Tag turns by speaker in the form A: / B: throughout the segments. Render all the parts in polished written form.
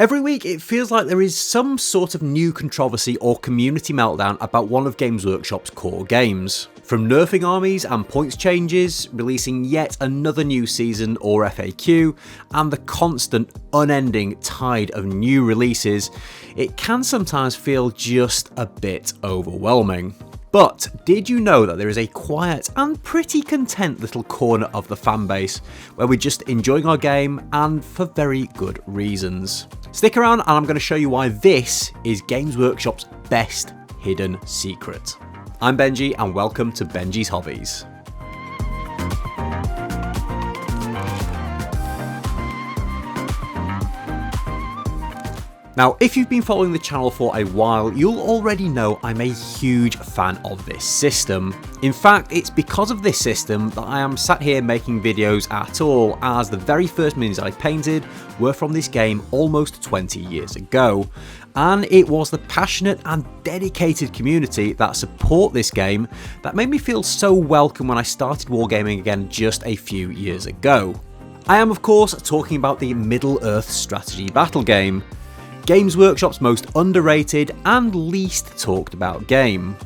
A: Every week it feels like there is some sort of new controversy or community meltdown about one of Games Workshop's core games. From nerfing armies and points changes, releasing yet another new season or FAQ, and the constant, unending tide of new releases, it can sometimes feel just a bit overwhelming. But did you know that there is a quiet and pretty content little corner of the fanbase where we're just enjoying our game, and for very good reasons? Stick around and I'm going to show you why this is Games Workshop's best hidden secret. I'm Benji and welcome to Benji's Hobbies. Now, if you've been following the channel for a while, you'll already know I'm a huge fan of this system. In fact, it's because of this system that I am sat here making videos at all, as the very first minis I painted were from this game almost 20 years ago. And it was the passionate and dedicated community that support this game that made me feel so welcome when I started wargaming again just a few years ago. I am of course talking about the Middle-earth strategy battle game. Games Workshop's most underrated and least talked about game.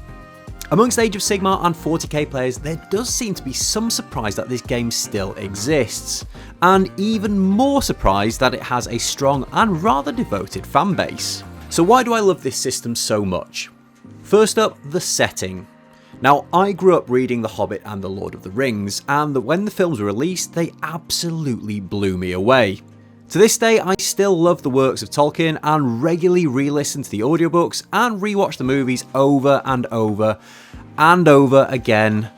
A: Amongst Age of Sigmar and 40k players, there does seem to be some surprise that this game still exists, and even more surprise that it has a strong and rather devoted fanbase. So why do I love this system so much? First up, the setting. Now, I grew up reading The Hobbit and The Lord of the Rings, and when the films were released, they absolutely blew me away. To this day, I still love the works of Tolkien and regularly re-listen to the audiobooks and rewatch the movies over and over and over again,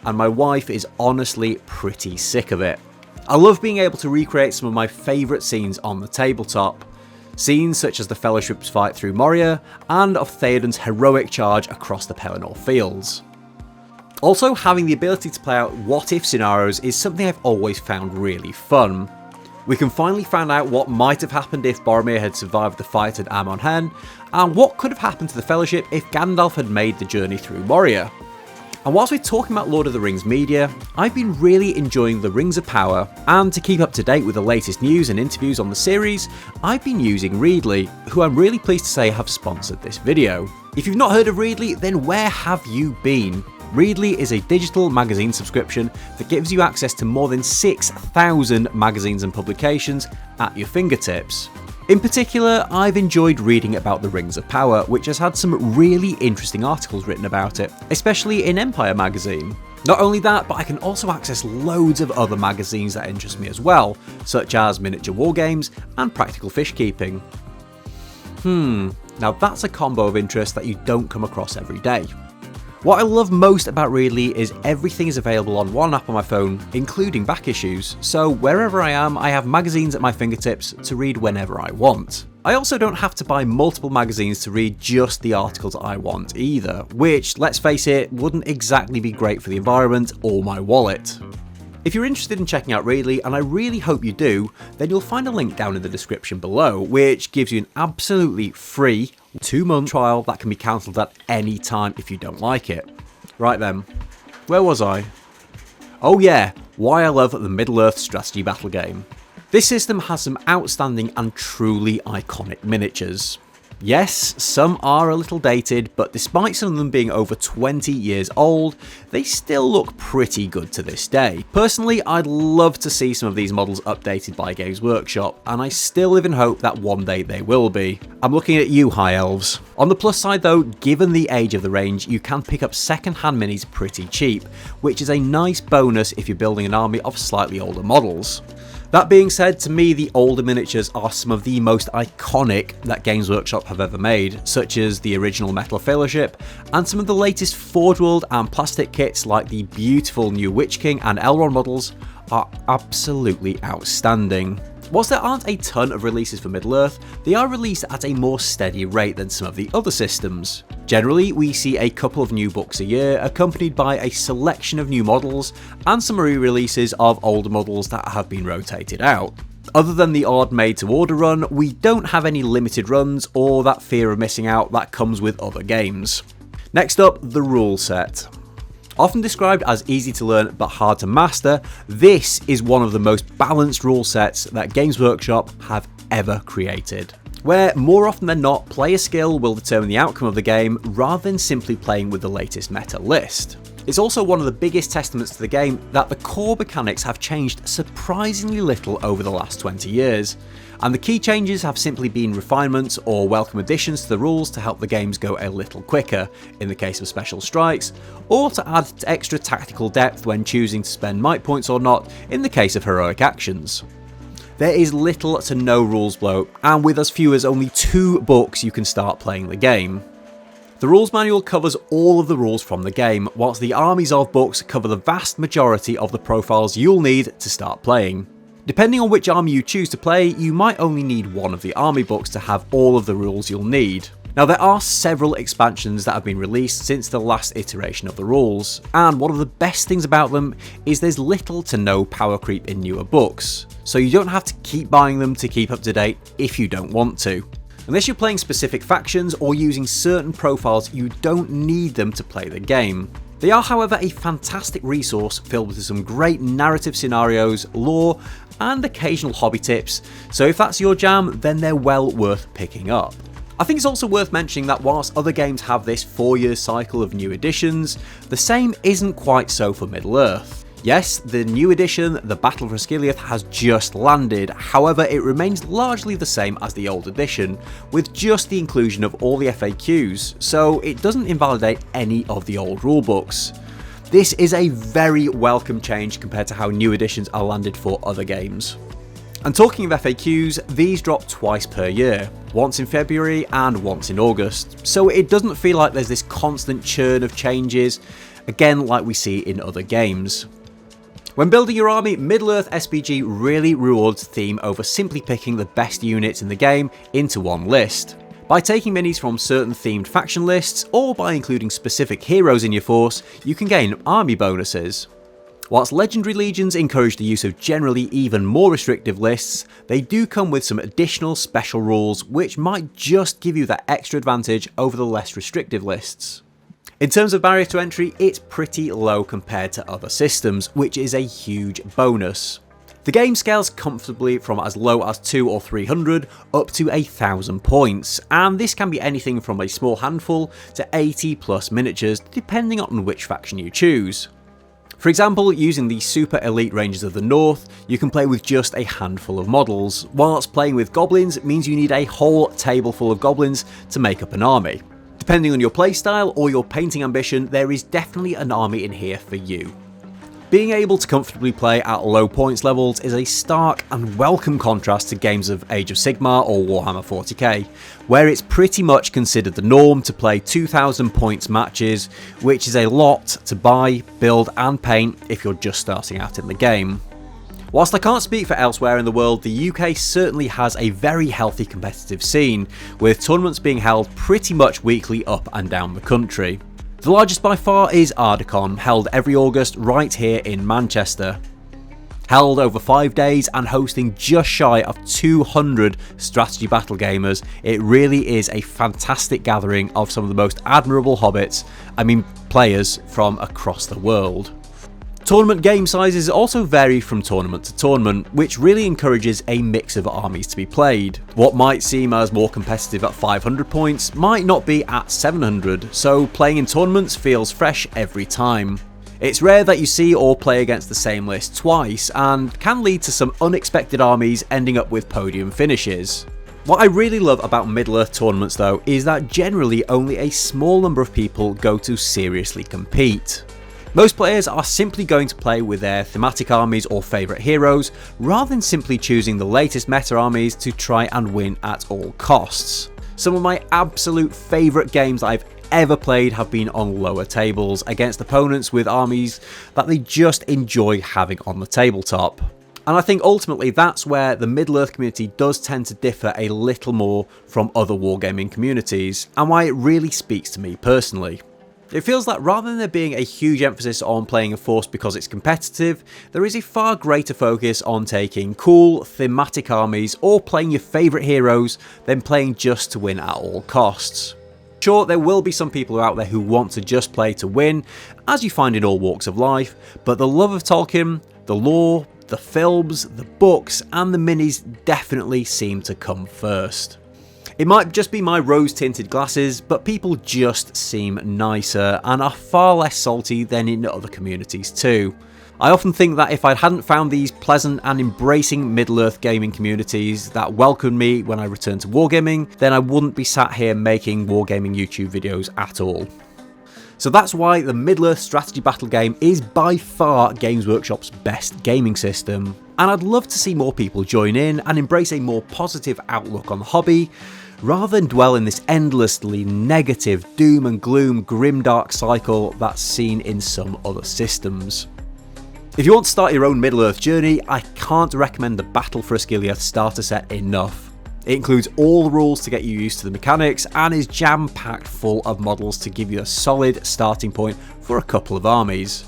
A: and my wife is honestly pretty sick of it. I love being able to recreate some of my favourite scenes on the tabletop. Scenes such as the Fellowship's fight through Moria and of Theoden's heroic charge across the Pelennor fields. Also, having the ability to play out what-if scenarios is something I've always found really fun. We can finally find out what might have happened if Boromir had survived the fight at Amon Hen, and what could have happened to the Fellowship if Gandalf had made the journey through Moria. And whilst we're talking about Lord of the Rings media, I've been really enjoying the Rings of Power, and to keep up to date with the latest news and interviews on the series, I've been using Readly, who I'm really pleased to say have sponsored this video. If you've not heard of Readly, then where have you been? Readly is a digital magazine subscription that gives you access to more than 6,000 magazines and publications at your fingertips. In particular, I've enjoyed reading about the Rings of Power, which has had some really interesting articles written about it, especially in Empire magazine. Not only that, but I can also access loads of other magazines that interest me as well, such as Miniature Wargames and Practical Fish Keeping. Now that's a combo of interest that you don't come across every day. What I love most about Readly is everything is available on one app on my phone, including back issues, so wherever I am, I have magazines at my fingertips to read whenever I want. I also don't have to buy multiple magazines to read just the articles I want either, which, let's face it, wouldn't exactly be great for the environment or my wallet. If you're interested in checking out Readly, and I really hope you do, then you'll find a link down in the description below, which gives you an absolutely free 2-month trial that can be cancelled at any time if you don't like it. Right then, where was I? Oh yeah, why I love the Middle-earth strategy battle game. This system has some outstanding and truly iconic miniatures. Yes, some are a little dated, but despite some of them being over 20 years old, they still look pretty good to this day. Personally, I'd love to see some of these models updated by Games Workshop, and I still live in hope that one day they will be. I'm looking at you, High Elves. On the plus side though, given the age of the range, you can pick up second-hand minis pretty cheap, which is a nice bonus if you're building an army of slightly older models. That being said, to me the older miniatures are some of the most iconic that Games Workshop have ever made, such as the original Metal Fellowship, and some of the latest Forge World and plastic kits like the beautiful new Witch King and Elrond models are absolutely outstanding. Whilst there aren't a ton of releases for Middle-earth, they are released at a more steady rate than some of the other systems. Generally, we see a couple of new books a year, accompanied by a selection of new models and some re-releases of older models that have been rotated out. Other than the odd made-to-order run, we don't have any limited runs or that fear of missing out that comes with other games. Next up, the rule set. Often described as easy to learn but hard to master, this is one of the most balanced rule sets that Games Workshop have ever created. where more often than not, player skill will determine the outcome of the game rather than simply playing with the latest meta list. It's also one of the biggest testaments to the game that the core mechanics have changed surprisingly little over the last 20 years, and the key changes have simply been refinements or welcome additions to the rules to help the games go a little quicker, in the case of special strikes, or to add extra tactical depth when choosing to spend might points or not, in the case of heroic actions. There is little to no rules bloat, and with as few as only 2 books you can start playing the game. The rules manual covers all of the rules from the game, whilst the Armies of books cover the vast majority of the profiles you'll need to start playing. Depending on which army you choose to play, you might only need one of the army books to have all of the rules you'll need. Now, there are several expansions that have been released since the last iteration of the rules, and one of the best things about them is there's little to no power creep in newer books, so you don't have to keep buying them to keep up to date if you don't want to. Unless you're playing specific factions or using certain profiles, you don't need them to play the game. They are, however, a fantastic resource filled with some great narrative scenarios, lore, and occasional hobby tips, so if that's your jam, then they're well worth picking up. I think it's also worth mentioning that whilst other games have this 4-year cycle of new editions, the same isn't quite so for Middle-earth. Yes, the new edition, the Battle for Osgiliath, has just landed, however it remains largely the same as the old edition, with just the inclusion of all the FAQs, so it doesn't invalidate any of the old rulebooks. This is a very welcome change compared to how new editions are landed for other games. And talking of FAQs, these drop twice per year, once in February and once in August, so it doesn't feel like there's this constant churn of changes, again like we see in other games. When building your army, Middle-earth SBG really rewards theme over simply picking the best units in the game into one list. By taking minis from certain themed faction lists, or by including specific heroes in your force, you can gain army bonuses. Whilst Legendary Legions encourage the use of generally even more restrictive lists, they do come with some additional special rules which might just give you that extra advantage over the less restrictive lists. In terms of barrier to entry, it's pretty low compared to other systems, which is a huge bonus. The game scales comfortably from as low as 200 or 300 up to 1,000 points, and this can be anything from a small handful to 80 plus miniatures depending on which faction you choose. For example, using the Super Elite Rangers of the North, you can play with just a handful of models, whilst playing with goblins means you need a whole table full of goblins to make up an army. Depending on your playstyle or your painting ambition, there is definitely an army in here for you. Being able to comfortably play at low points levels is a stark and welcome contrast to games of Age of Sigmar or Warhammer 40k, where it's pretty much considered the norm to play 2,000 points matches, which is a lot to buy, build and paint if you're just starting out in the game. Whilst I can't speak for elsewhere in the world, the UK certainly has a very healthy competitive scene, with tournaments being held pretty much weekly up and down the country. The largest by far is Ardacon, held every August right here in Manchester. Held over 5 days and hosting just shy of 200 strategy battle gamers, it really is a fantastic gathering of some of the most admirable players from across the world. Tournament game sizes also vary from tournament to tournament, which really encourages a mix of armies to be played. What might seem as more competitive at 500 points might not be at 700, so playing in tournaments feels fresh every time. It's rare that you see or play against the same list twice, and can lead to some unexpected armies ending up with podium finishes. What I really love about Middle-earth tournaments though is that generally only a small number of people go to seriously compete. Most players are simply going to play with their thematic armies or favourite heroes, rather than simply choosing the latest meta armies to try and win at all costs. Some of my absolute favourite games that I've ever played have been on lower tables, against opponents with armies that they just enjoy having on the tabletop. And I think ultimately that's where the Middle-earth community does tend to differ a little more from other wargaming communities, and why it really speaks to me personally. It feels that rather than there being a huge emphasis on playing a force because it's competitive, there is a far greater focus on taking cool, thematic armies or playing your favourite heroes than playing just to win at all costs. Sure, there will be some people out there who want to just play to win, as you find in all walks of life, but the love of Tolkien, the lore, the films, the books and the minis definitely seem to come first. It might just be my rose-tinted glasses, but people just seem nicer and are far less salty than in other communities too. I often think that if I hadn't found these pleasant and embracing Middle-earth gaming communities that welcomed me when I returned to wargaming, then I wouldn't be sat here making wargaming YouTube videos at all. So that's why the Middle-earth strategy battle game is by far Games Workshop's best gaming system, and I'd love to see more people join in and embrace a more positive outlook on the hobby, rather than dwell in this endlessly negative doom and gloom grimdark cycle that's seen in some other systems. If you want to start your own Middle-earth journey, I can't recommend the Battle for Ascleia starter set enough. It includes all the rules to get you used to the mechanics and is jam-packed full of models to give you a solid starting point for a couple of armies.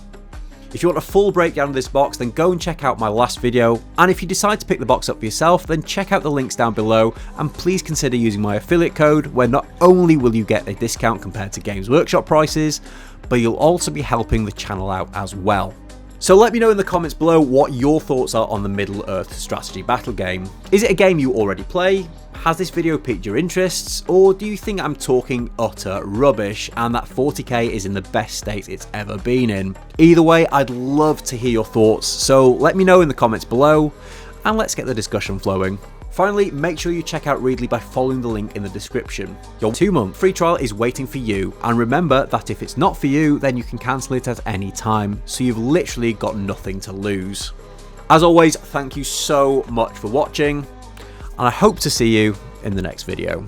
A: If you want a full breakdown of this box, then go and check out my last video, and if you decide to pick the box up for yourself, then check out the links down below, and please consider using my affiliate code, where not only will you get a discount compared to Games Workshop prices, but you'll also be helping the channel out as well. So let me know in the comments below what your thoughts are on the Middle-earth strategy battle game. Is it a game you already play? Has this video piqued your interests? Or do you think I'm talking utter rubbish and that 40k is in the best state it's ever been in? Either way, I'd love to hear your thoughts, so let me know in the comments below and let's get the discussion flowing. Finally, make sure you check out Readly by following the link in the description. Your 2-month free trial is waiting for you, and remember that if it's not for you, then you can cancel it at any time, so you've literally got nothing to lose. As always, thank you so much for watching, and I hope to see you in the next video.